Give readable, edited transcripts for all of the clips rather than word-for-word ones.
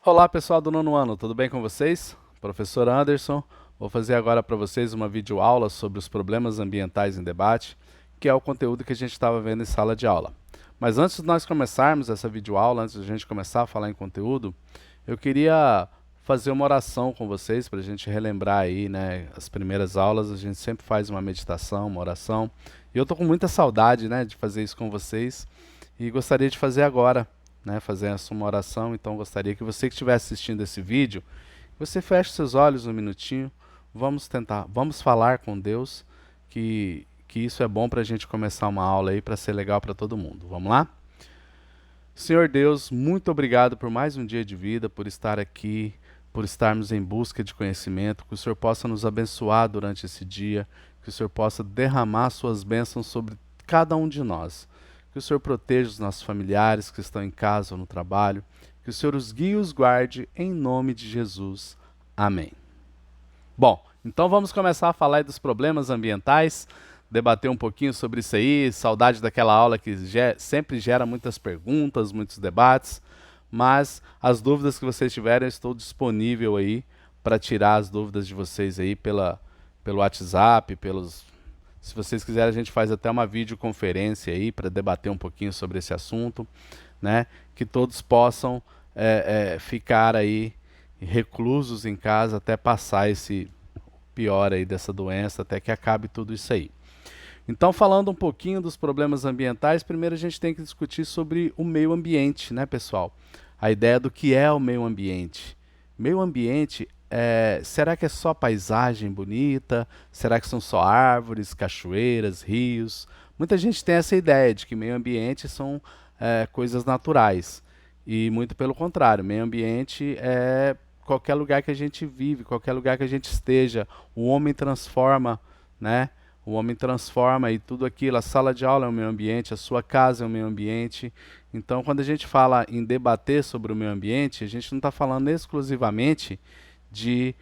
Olá pessoal do nono ano, tudo bem com vocês? Professor Anderson, vou fazer agora para vocês uma videoaula sobre os problemas ambientais em debate, que é o conteúdo que a gente estava vendo em sala de aula. Mas antes de nós começarmos essa videoaula, antes de a gente começar a falar em conteúdo, eu queria fazer uma oração com vocês para a gente relembrar aí, né, as primeiras aulas. A gente sempre faz uma meditação, uma oração, e eu tô com muita saudade, né, de fazer isso com vocês e gostaria de fazer agora, né, fazer essa uma oração. Então gostaria que você que estiver assistindo esse vídeo, você feche seus olhos um minutinho, vamos falar com Deus, que isso é bom para a gente começar uma aula aí, para ser legal para todo mundo. Vamos lá? Senhor Deus, muito obrigado por mais um dia de vida, por estar aqui, por estarmos em busca de conhecimento, que o Senhor possa nos abençoar durante esse dia, que o Senhor possa derramar suas bênçãos sobre cada um de nós. Que o Senhor proteja os nossos familiares que estão em casa ou no trabalho, que o Senhor os guie e os guarde, em nome de Jesus. Amém. Bom, então vamos começar a falar aí dos problemas ambientais, debater um pouquinho sobre isso aí. Saudade daquela aula que sempre gera muitas perguntas, muitos debates, mas as dúvidas que vocês tiverem, eu estou disponível aí para tirar as dúvidas de vocês aí pelo WhatsApp, se vocês quiserem, a gente faz até uma videoconferência aí para debater um pouquinho sobre esse assunto, né? Que todos possam ficar aí reclusos em casa até passar esse pior aí dessa doença, até que acabe tudo isso aí. Então, falando um pouquinho dos problemas ambientais, primeiro a gente tem que discutir sobre o meio ambiente, né, pessoal? A ideia do que é o meio ambiente. Meio ambiente, será que é só paisagem bonita? Será que são só árvores, cachoeiras, rios? Muita gente tem essa ideia de que meio ambiente são coisas naturais. E muito pelo contrário, meio ambiente é qualquer lugar que a gente vive, qualquer lugar que a gente esteja. O homem transforma, né? O homem transforma e tudo aquilo. A sala de aula é o meio ambiente, a sua casa é o meio ambiente. Então, quando a gente fala em debater sobre o meio ambiente, a gente não está falando exclusivamente de,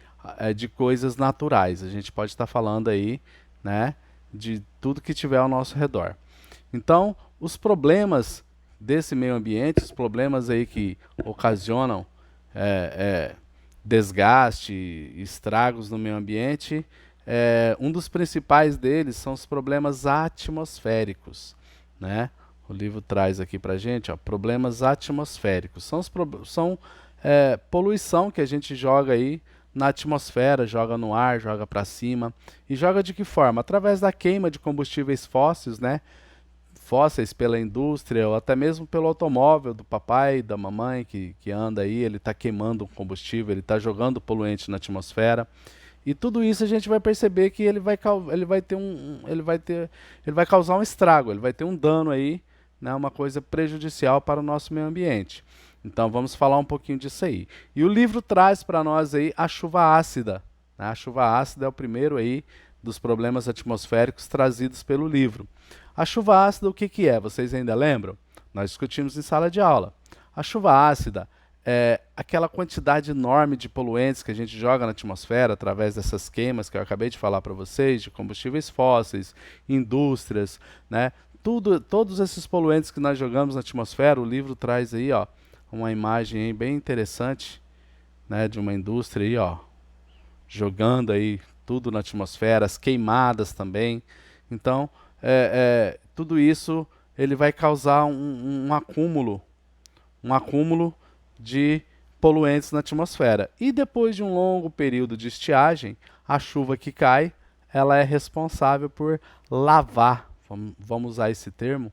de coisas naturais. A gente pode estar falando aí, né, de tudo que tiver ao nosso redor. Então, os problemas desse meio ambiente, os problemas aí que ocasionam é, é, desgaste, estragos no meio ambiente, um dos principais deles são os problemas atmosféricos, né? O livro traz aqui para gente, ó, problemas atmosféricos. São poluição que a gente joga aí na atmosfera, joga no ar, joga para cima. E joga de que forma? Através da queima de combustíveis fósseis, né? Fósseis pela indústria ou até mesmo pelo automóvel do papai, da mamãe que anda aí, ele está queimando combustível, ele está jogando poluente na atmosfera. E tudo isso a gente vai perceber que ele vai causar um estrago, ele vai ter um dano aí, né, uma coisa prejudicial para o nosso meio ambiente. Então vamos falar um pouquinho disso aí. E o livro traz para nós aí a chuva ácida, né? A chuva ácida é o primeiro aí dos problemas atmosféricos trazidos pelo livro. A chuva ácida, o que que é? Vocês ainda lembram? Nós discutimos em sala de aula. A chuva ácida é aquela quantidade enorme de poluentes que a gente joga na atmosfera através dessas queimas que eu acabei de falar para vocês, de combustíveis fósseis, indústrias, né? Todos esses poluentes que nós jogamos na atmosfera, o livro traz aí, ó, uma imagem aí bem interessante, né, de uma indústria aí, ó, jogando aí tudo na atmosfera, as queimadas também. Então, tudo isso ele vai causar um acúmulo de poluentes na atmosfera. E depois de um longo período de estiagem, a chuva que cai, ela é responsável por lavar, vamos usar esse termo,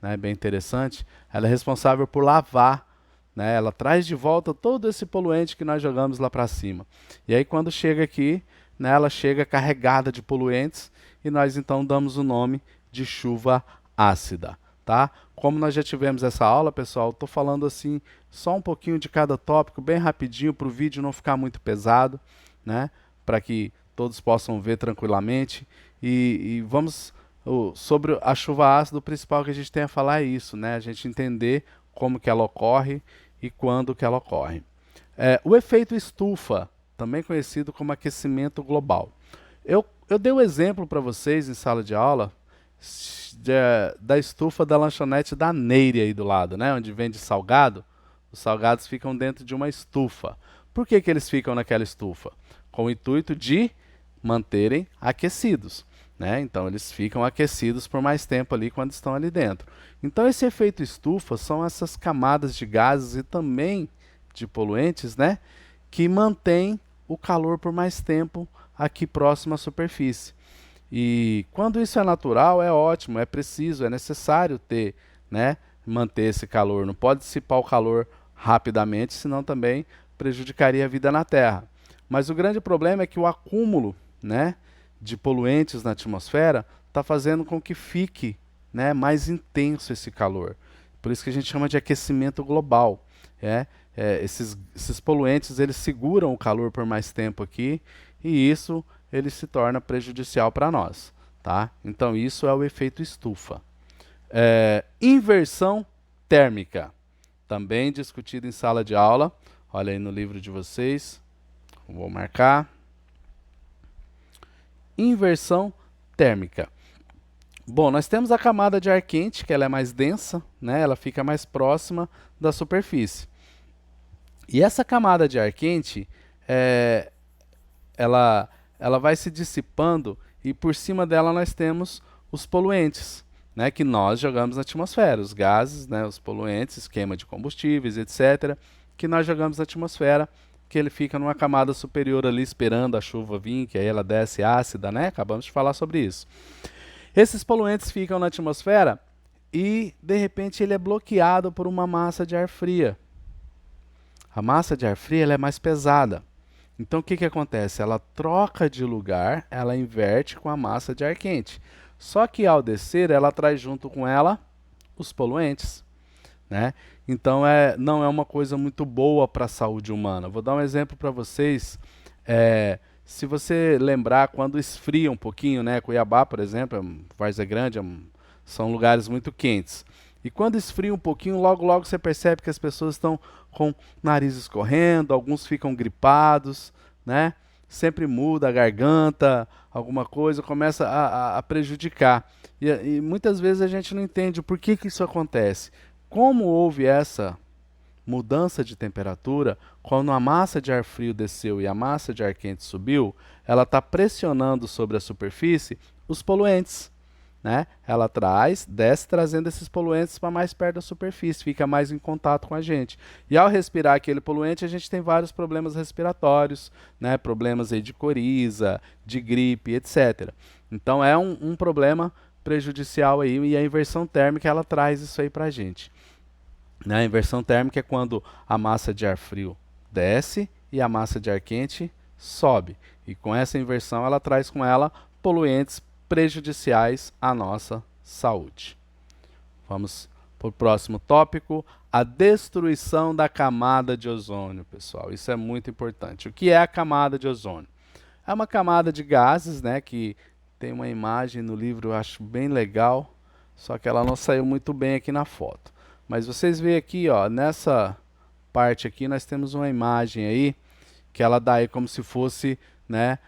né, bem interessante, ela é responsável por lavar, né, ela traz de volta todo esse poluente que nós jogamos lá para cima. E aí quando chega aqui, né, ela chega carregada de poluentes e nós então damos o nome de chuva ácida, tá? Como nós já tivemos essa aula, pessoal, estou falando assim só um pouquinho de cada tópico, bem rapidinho, para o vídeo não ficar muito pesado, né? Para que todos possam ver tranquilamente. E vamos sobre a chuva ácida, o principal que a gente tem a falar é isso, né? A gente entender como que ela ocorre e quando que ela ocorre. O efeito estufa, também conhecido como aquecimento global. Eu dei um exemplo para vocês em sala de aula da estufa da lanchonete da Neire aí do lado, né? Onde vende salgado. Os salgados ficam dentro de uma estufa. Por que que eles ficam naquela estufa? Com o intuito de manterem aquecidos, né? Então eles ficam aquecidos por mais tempo ali quando estão ali dentro. Então esse efeito estufa são essas camadas de gases e também de poluentes, né, que mantêm o calor por mais tempo aqui próximo à superfície. E quando isso é natural, é ótimo, é preciso, é necessário ter, né, manter esse calor. Não pode dissipar o calor rapidamente, senão também prejudicaria a vida na Terra. Mas o grande problema é que o acúmulo, né, de poluentes na atmosfera está fazendo com que fique, né, mais intenso esse calor. Por isso que a gente chama de aquecimento global. Esses poluentes eles seguram o calor por mais tempo aqui e isso ele se torna prejudicial para nós, tá? Então isso é o efeito estufa. Inversão térmica, também discutido em sala de aula. Olha aí no livro de vocês, vou marcar. Inversão térmica. Bom, nós temos a camada de ar quente, que ela é mais densa, né? Ela fica mais próxima da superfície. E essa camada de ar quente, ela vai se dissipando e por cima dela nós temos os poluentes, né, que nós jogamos na atmosfera, os gases, né, os poluentes, queima de combustíveis, etc., que nós jogamos na atmosfera, que ele fica numa camada superior ali esperando a chuva vir, que aí ela desce ácida, né? Acabamos de falar sobre isso. Esses poluentes ficam na atmosfera e, de repente, ele é bloqueado por uma massa de ar fria. A massa de ar fria ela é mais pesada. Então, o que que acontece? Ela troca de lugar, ela inverte com a massa de ar quente. Só que, ao descer, ela traz junto com ela os poluentes, né? Então, não é uma coisa muito boa para a saúde humana. Vou dar um exemplo para vocês. Se você lembrar, quando esfria um pouquinho, né? Cuiabá, por exemplo, Várzea Grande, são lugares muito quentes. E quando esfria um pouquinho, logo logo você percebe que as pessoas estão com o nariz escorrendo, alguns ficam gripados, né? Sempre muda a garganta, alguma coisa, começa a prejudicar. E muitas vezes a gente não entende o porquê que isso acontece. Como houve essa mudança de temperatura, quando a massa de ar frio desceu e a massa de ar quente subiu, ela está pressionando sobre a superfície os poluentes, né? Ela desce trazendo esses poluentes para mais perto da superfície, fica mais em contato com a gente. E ao respirar aquele poluente, a gente tem vários problemas respiratórios, né? Problemas aí de coriza, de gripe, etc. Então é um problema prejudicial aí e a inversão térmica ela traz isso aí para a gente. Né? A inversão térmica é quando a massa de ar frio desce e a massa de ar quente sobe. E com essa inversão ela traz com ela poluentes prejudiciais à nossa saúde. Vamos para o próximo tópico, a destruição da camada de ozônio, pessoal. Isso é muito importante. O que é a camada de ozônio? É uma camada de gases, né, que tem uma imagem no livro, eu acho bem legal, só que ela não saiu muito bem aqui na foto. Mas vocês veem aqui, ó, nessa parte aqui nós temos uma imagem aí que ela dá aí como se fosse, né,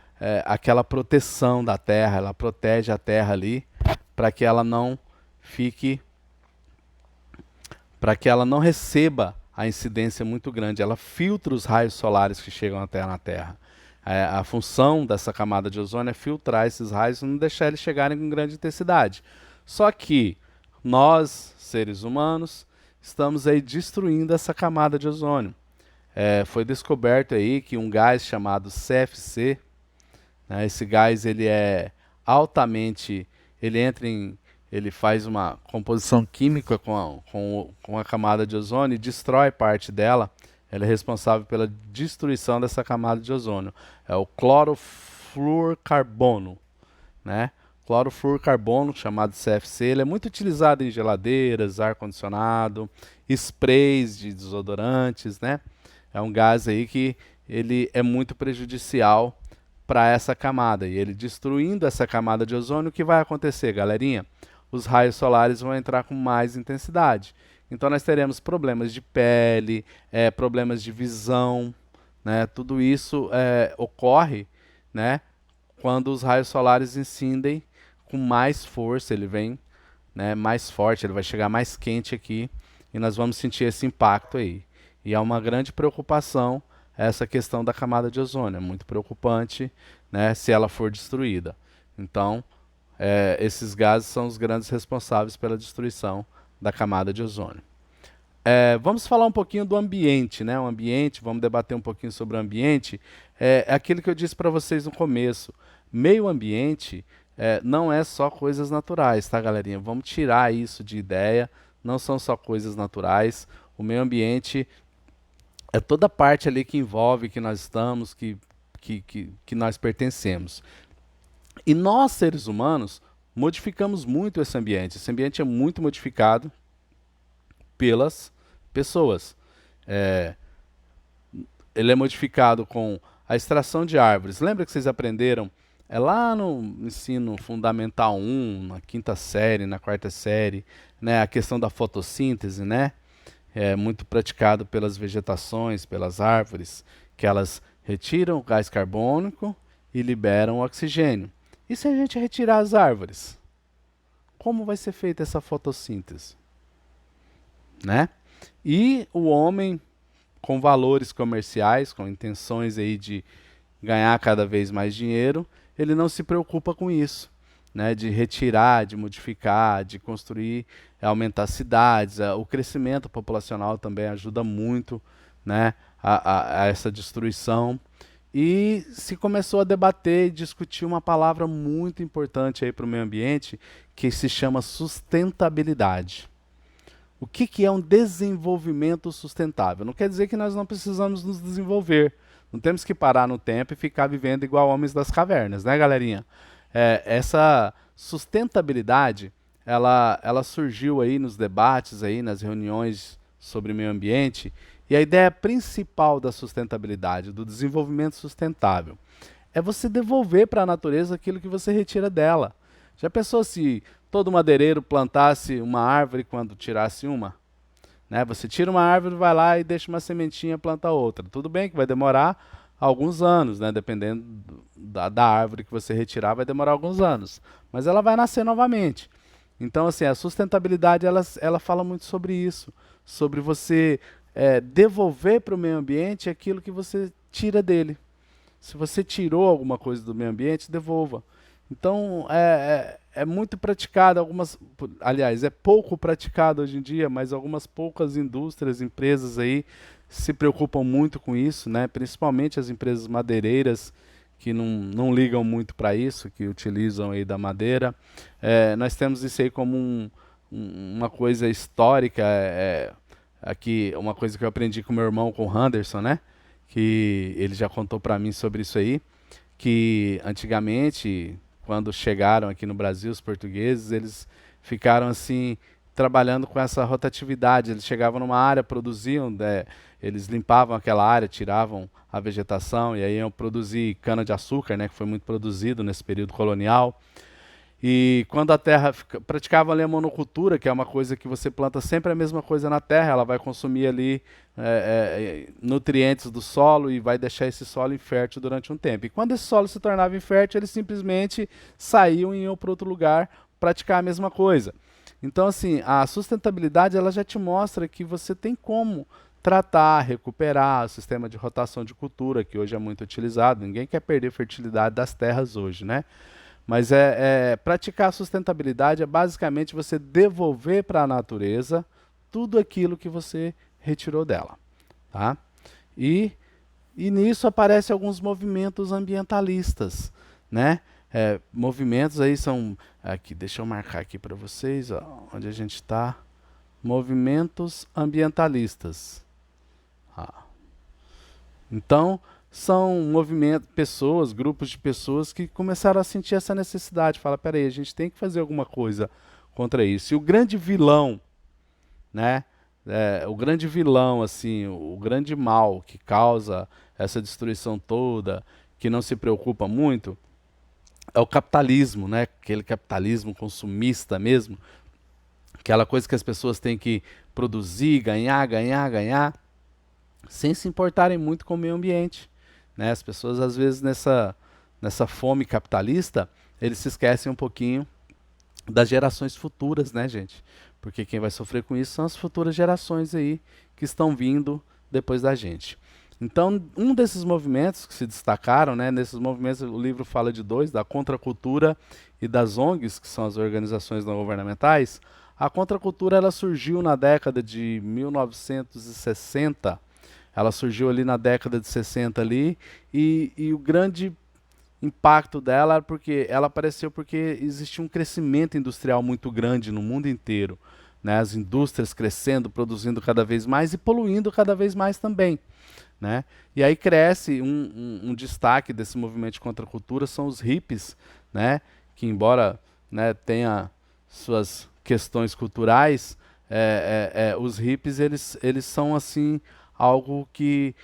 aquela proteção da Terra, ela protege a Terra ali para que ela não fique, para que ela não receba a incidência muito grande, ela filtra os raios solares que chegam até na Terra. A função dessa camada de ozônio é filtrar esses raios e não deixar eles chegarem com grande intensidade. Só que nós, seres humanos, estamos aí destruindo essa camada de ozônio. Foi descoberto aí que um gás chamado CFC, né, esse gás ele é altamente, ele faz uma composição química com a camada de ozônio e destrói parte dela. Ele é responsável pela destruição dessa camada de ozônio. É o clorofluorcarbono, né? Clorofluorcarbono, chamado CFC, ele é muito utilizado em geladeiras, ar-condicionado, sprays de desodorantes, né? É um gás aí que ele é muito prejudicial para essa camada. E ele destruindo essa camada de ozônio, o que vai acontecer, galerinha? Os raios solares vão entrar com mais intensidade. Então nós teremos problemas de pele, problemas de visão, né? Tudo isso ocorre, né, quando os raios solares incidem com mais força, ele vem, né, mais forte, ele vai chegar mais quente aqui e nós vamos sentir esse impacto aí. E é uma grande preocupação essa questão da camada de ozônio. É muito preocupante, né, se ela for destruída. Então, esses gases são os grandes responsáveis pela destruição da camada de ozônio. Vamos falar um pouquinho do ambiente, né? O ambiente, vamos debater um pouquinho sobre o ambiente. É aquilo que eu disse para vocês no começo. Meio ambiente não é só coisas naturais, tá, galerinha? Vamos tirar isso de ideia. Não são só coisas naturais. O meio ambiente é toda parte ali que envolve que nós estamos, que nós pertencemos. E nós, seres humanos, modificamos muito esse ambiente. Esse ambiente é muito modificado pelas pessoas. É, ele é modificado com a extração de árvores. Lembra que vocês aprenderam lá no ensino fundamental 1, na quinta série, na quarta série, né, a questão da fotossíntese, né? É muito praticado pelas vegetações, pelas árvores, que elas retiram o gás carbônico e liberam o oxigênio. E se a gente retirar as árvores? Como vai ser feita essa fotossíntese? Né? E o homem, com valores comerciais, com intenções aí de ganhar cada vez mais dinheiro, ele não se preocupa com isso, né? De retirar, de modificar, de construir, aumentar cidades. O crescimento populacional também ajuda muito, né? A essa destruição. E se começou a debater e discutir uma palavra muito importante aí para o meio ambiente, que se chama sustentabilidade. O que é um desenvolvimento sustentável? Não quer dizer que nós não precisamos nos desenvolver. Não temos que parar no tempo e ficar vivendo igual homens das cavernas, né, galerinha? Essa sustentabilidade, ela surgiu aí nos debates, aí, nas reuniões sobre meio ambiente, e a ideia principal da sustentabilidade, do desenvolvimento sustentável, é você devolver para a natureza aquilo que você retira dela. Já pensou se todo madeireiro plantasse uma árvore quando tirasse uma? Né? Você tira uma árvore, vai lá e deixa uma sementinha, planta outra. Tudo bem que vai demorar alguns anos, né? Dependendo da árvore que você retirar, vai demorar alguns anos. Mas ela vai nascer novamente. Então, assim, a sustentabilidade, ela fala muito sobre isso. Sobre você devolver para o meio ambiente aquilo que você tira dele. Se você tirou alguma coisa do meio ambiente, devolva. Então, é muito praticado, aliás, é pouco praticado hoje em dia, mas algumas poucas indústrias, empresas aí se preocupam muito com isso, né? Principalmente as empresas madeireiras, que não ligam muito para isso, que utilizam aí da madeira. Nós temos isso aí como uma coisa histórica, aqui, uma coisa que eu aprendi com meu irmão, com o Henderson, né? Que ele já contou para mim sobre isso aí, que antigamente, quando chegaram aqui no Brasil, os portugueses, eles ficaram assim, trabalhando com essa rotatividade. Eles chegavam numa área, produziam, eles limpavam aquela área, tiravam a vegetação e aí iam produzir cana-de-açúcar, né, que foi muito produzido nesse período colonial. E quando a terra praticava ali a monocultura, que é uma coisa que você planta sempre a mesma coisa na terra, ela vai consumir ali nutrientes do solo e vai deixar esse solo infértil durante um tempo. E quando esse solo se tornava infértil, eles simplesmente saíam e iam para outro lugar praticar a mesma coisa. Então, assim, a sustentabilidade ela já te mostra que você tem como tratar, recuperar o sistema de rotação de cultura, que hoje é muito utilizado. Ninguém quer perder fertilidade das terras hoje, né? Mas praticar a sustentabilidade é basicamente você devolver para a natureza tudo aquilo que você retirou dela. Tá? E nisso aparecem alguns movimentos ambientalistas. Né? Movimentos aí são... Aqui, deixa eu marcar aqui para vocês, ó, onde a gente está. Movimentos ambientalistas. Então, são movimentos, pessoas, grupos de pessoas que começaram a sentir essa necessidade. Fala, peraí, a gente tem que fazer alguma coisa contra isso. E o grande vilão, né? O grande vilão, assim, o grande mal que causa essa destruição toda, que não se preocupa muito, é o capitalismo, né? Aquele capitalismo consumista mesmo, aquela coisa que as pessoas têm que produzir, ganhar, ganhar, ganhar, sem se importarem muito com o meio ambiente. Né? As pessoas, às vezes, nessa fome capitalista, eles se esquecem um pouquinho das gerações futuras, né, gente? Porque quem vai sofrer com isso são as futuras gerações aí que estão vindo depois da gente. Então, um desses movimentos que se destacaram, né, nesses movimentos o livro fala de dois, da contracultura e das ONGs, que são as organizações não governamentais. A contracultura ela surgiu na década de 1960, ela surgiu ali na década de 60 ali, e o grande impacto dela era porque ela apareceu porque existia um crescimento industrial muito grande no mundo inteiro, né? As indústrias crescendo, produzindo cada vez mais e poluindo cada vez mais também, né? E aí cresce um destaque desse movimento de contracultura são os hippies, né? Que embora, né, tenha suas questões culturais, os hippies eles são assim algo que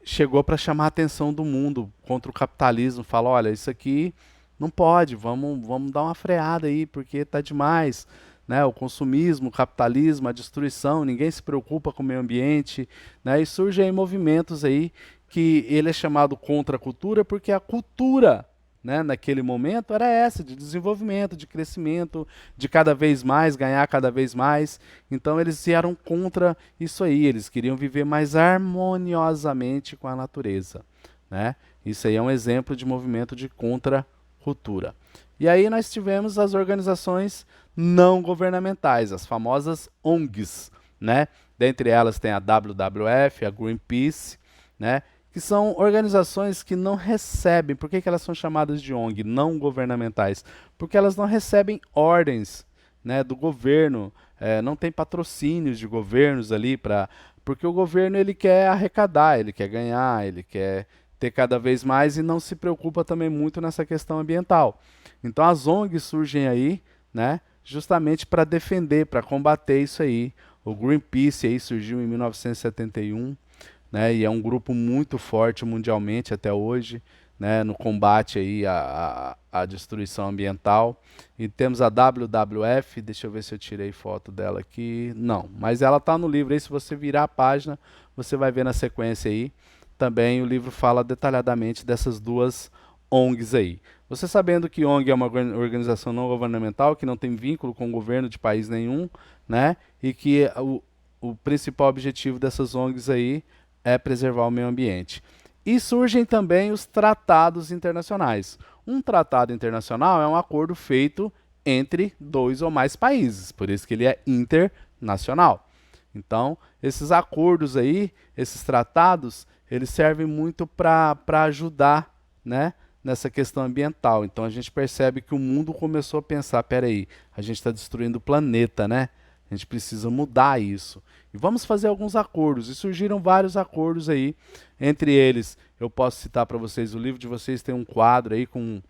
chegou para chamar a atenção do mundo contra o capitalismo. Fala, olha, isso aqui não pode, vamos dar uma freada aí, porque está demais. Né? O consumismo, o capitalismo, a destruição, ninguém se preocupa com o meio ambiente. Né? E surgem aí movimentos aí que ele é chamado contracultura porque a cultura, né, naquele momento era essa, de desenvolvimento, de crescimento, de cada vez mais, ganhar cada vez mais. Então eles vieram contra isso aí, eles queriam viver mais harmoniosamente com a natureza. Né? Isso aí é um exemplo de movimento de contracultura. E aí nós tivemos as organizações não governamentais, as famosas ONGs. Né? Dentre elas tem a WWF, a Greenpeace, né? Que são organizações que não recebem. Por que elas são chamadas de ONG, não governamentais? Porque elas não recebem ordens, né, do governo, não tem patrocínios de governos ali, porque o governo ele quer arrecadar, ele quer ganhar, ele quer ter cada vez mais e não se preocupa também muito nessa questão ambiental. Então as ONGs surgem aí, né, justamente para defender, para combater isso aí. O Greenpeace aí surgiu em 1971, né, e é um grupo muito forte mundialmente até hoje, né, no combate aí à destruição ambiental. E temos a WWF, deixa eu ver se eu tirei foto dela aqui. Não, mas ela está no livro aí, se você virar a página, você vai ver na sequência aí. Também o livro fala detalhadamente dessas duas ONGs aí. Você sabendo que ONG é uma organização não governamental, que não tem vínculo com o governo de país nenhum, né, e que o principal objetivo dessas ONGs aí é preservar o meio ambiente. E surgem também os tratados internacionais. Um tratado internacional é um acordo feito entre dois ou mais países, por isso que ele é internacional. Então, esses acordos aí, esses tratados, eles servem muito para ajudar, né, nessa questão ambiental. Então a gente percebe que o mundo começou a pensar, peraí, a gente está destruindo o planeta, né? A gente precisa mudar isso. E vamos fazer alguns acordos. E surgiram vários acordos aí. Entre eles, eu posso citar para vocês, o livro de vocês tem um quadro aí com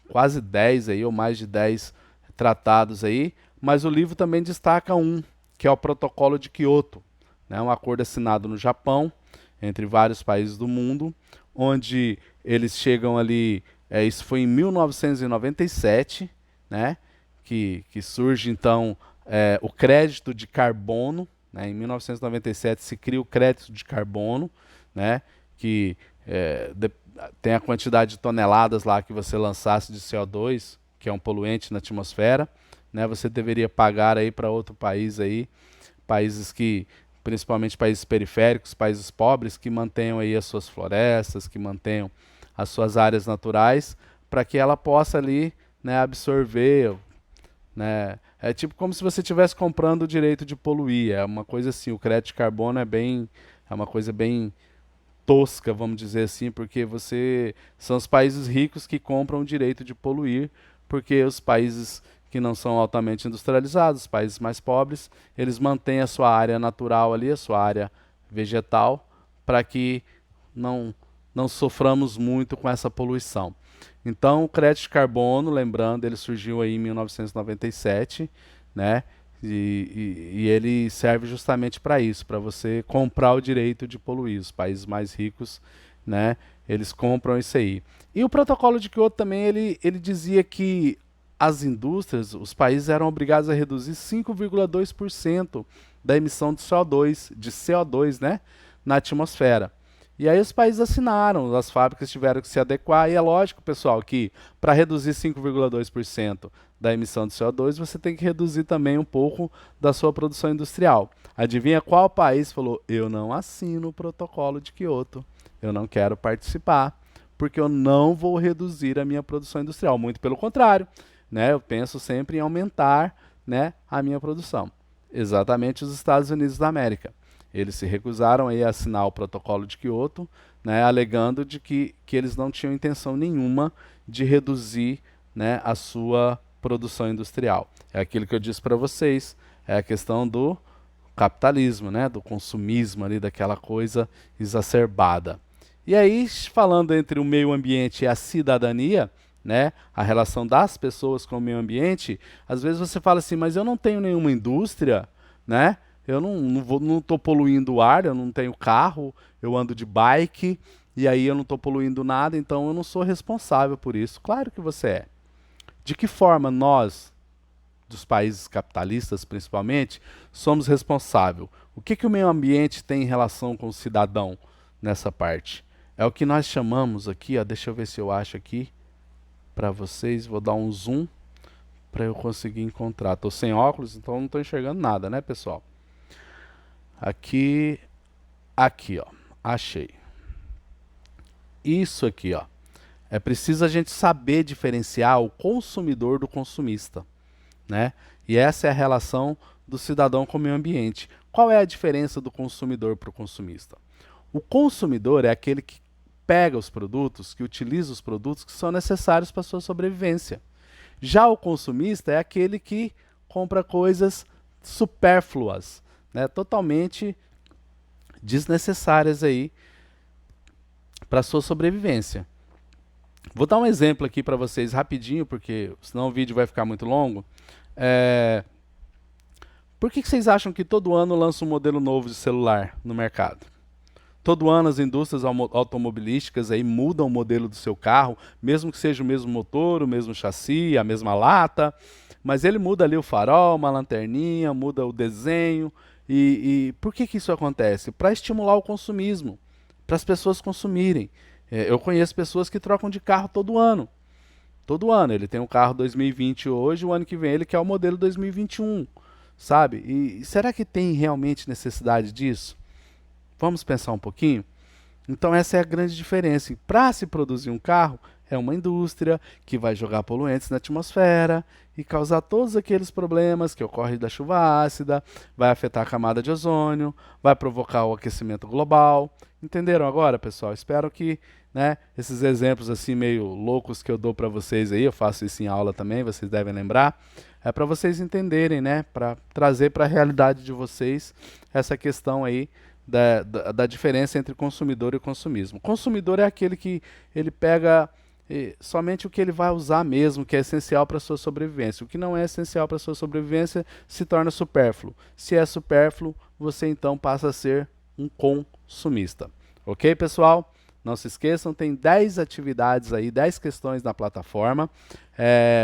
quase 10 aí, ou mais de 10 tratados aí. Mas o livro também destaca um, que é o Protocolo de Kyoto. Né? Um acordo assinado no Japão, entre vários países do mundo, onde eles chegam ali, isso foi em 1997, né? Que surge então o crédito de carbono, né? Em 1997 se cria o crédito de carbono, né? Que tem a quantidade de toneladas lá que você lançasse de CO2, que é um poluente na atmosfera, né? Você deveria pagar aí para outro país aí, países que, principalmente países periféricos, países pobres, que mantenham aí as suas florestas, que mantenham as suas áreas naturais, para que ela possa ali, né, absorver, né? É tipo como se você estivesse comprando o direito de poluir, é uma coisa assim, o crédito de carbono é uma coisa bem tosca, vamos dizer assim, porque são os países ricos que compram o direito de poluir, porque os países que não são altamente industrializados, os países mais pobres, eles mantêm a sua área natural ali, a sua área vegetal, para que não soframos muito com essa poluição. Então, o crédito de carbono, lembrando, ele surgiu aí em 1997, né? E ele serve justamente para isso, para você comprar o direito de poluir. Os países mais ricos, né, eles compram isso aí. E o protocolo de Kyoto também, ele dizia que as indústrias, os países eram obrigados a reduzir 5,2% da emissão de CO2, né, na atmosfera. E aí os países assinaram, as fábricas tiveram que se adequar, e é lógico, pessoal, que para reduzir 5,2% da emissão de CO2, você tem que reduzir também um pouco da sua produção industrial. Adivinha qual país falou: eu não assino o protocolo de Kyoto, eu não quero participar, porque eu não vou reduzir a minha produção industrial. Muito pelo contrário, né? Eu penso sempre em aumentar, né, a minha produção. Exatamente os Estados Unidos da América. Eles se recusaram aí a assinar o protocolo de Kyoto, né, alegando de que eles não tinham intenção nenhuma de reduzir, né, a sua produção industrial. É aquilo que eu disse para vocês, é a questão do capitalismo, né, do consumismo ali, daquela coisa exacerbada. E aí, falando entre o meio ambiente e a cidadania, né, a relação das pessoas com o meio ambiente, às vezes você fala assim, mas eu não tenho nenhuma indústria, né? Eu não estou poluindo o ar, eu não tenho carro, eu ando de bike, e aí eu não estou poluindo nada, então eu não sou responsável por isso. Claro que você é. De que forma nós, dos países capitalistas principalmente, somos responsáveis? O que, que o meio ambiente tem em relação com o cidadão nessa parte? É o que nós chamamos aqui, ó, deixa eu ver se eu acho aqui para vocês, vou dar um zoom para eu conseguir encontrar. Estou sem óculos, então não estou enxergando nada, né, pessoal? Aqui, aqui, ó, achei. Isso aqui, ó. É preciso a gente saber diferenciar o consumidor do consumista, né? E essa é a relação do cidadão com o meio ambiente. Qual é a diferença do consumidor para o consumista? O consumidor é aquele que pega os produtos, que utiliza os produtos que são necessários para a sua sobrevivência. Já o consumista é aquele que compra coisas supérfluas, né, totalmente desnecessárias aí para a sua sobrevivência. Vou dar um exemplo aqui para vocês rapidinho, porque senão o vídeo vai ficar muito longo. Por que vocês acham que todo ano lança um modelo novo de celular no mercado? Todo ano as indústrias automobilísticas aí mudam o modelo do seu carro, mesmo que seja o mesmo motor, o mesmo chassi, a mesma lata, mas ele muda ali o farol, uma lanterninha, muda o desenho. E por que isso acontece? Para estimular o consumismo, para as pessoas consumirem. Eu conheço pessoas que trocam de carro todo ano. Todo ano. Ele tem um carro 2020 hoje, o ano que vem ele quer o modelo 2021, sabe? E será que tem realmente necessidade disso? Vamos pensar um pouquinho? Então essa é a grande diferença. Para se produzir um carro, é uma indústria que vai jogar poluentes na atmosfera e causar todos aqueles problemas que ocorrem da chuva ácida, vai afetar a camada de ozônio, vai provocar o aquecimento global. Entenderam agora, pessoal? Espero que, né, esses exemplos assim meio loucos que eu dou para vocês aí, eu faço isso em aula também, vocês devem lembrar, é para vocês entenderem, né, para trazer para a realidade de vocês essa questão aí da diferença entre consumidor e consumismo. Consumidor é aquele que ele pega somente o que ele vai usar mesmo, que é essencial para a sua sobrevivência. O que não é essencial para a sua sobrevivência se torna supérfluo. Se é supérfluo, você então passa a ser um consumista. Ok, pessoal? Não se esqueçam, tem 10 atividades aí, 10 questões na plataforma.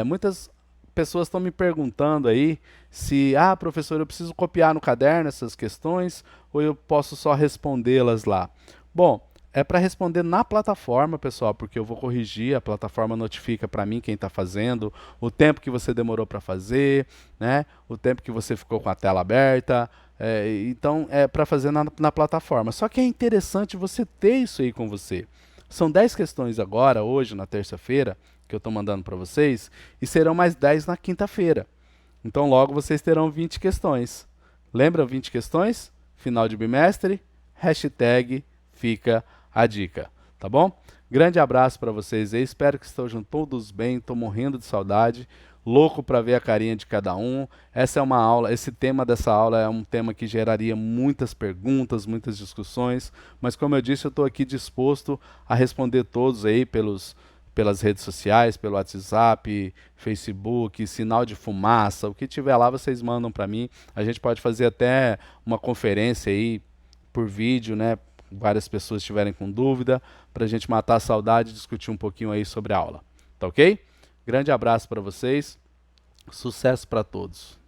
Muitas pessoas estão me perguntando aí se, professor, eu preciso copiar no caderno essas questões ou eu posso só respondê-las lá? Bom, é para responder na plataforma, pessoal, porque eu vou corrigir, a plataforma notifica para mim quem está fazendo, o tempo que você demorou para fazer, né? O tempo que você ficou com a tela aberta. Então, é para fazer na plataforma. Só que é interessante você ter isso aí com você. São 10 questões agora, hoje, na terça-feira, que eu estou mandando para vocês, e serão mais 10 na quinta-feira. Então, logo vocês terão 20 questões. Lembra 20 questões? Final de bimestre, hashtag fica a dica, tá bom? Grande abraço para vocês aí, espero que estejam todos bem, estou morrendo de saudade, louco para ver a carinha de cada um. Essa é uma aula, esse tema dessa aula é um tema que geraria muitas perguntas, muitas discussões, mas como eu disse, eu estou aqui disposto a responder todos aí pelas redes sociais, pelo WhatsApp, Facebook, sinal de fumaça, o que tiver lá vocês mandam para mim. A gente pode fazer até uma conferência aí por vídeo, né? Várias pessoas estiverem com dúvida, para a gente matar a saudade e discutir um pouquinho aí sobre a aula. Tá ok? Grande abraço para vocês, sucesso para todos.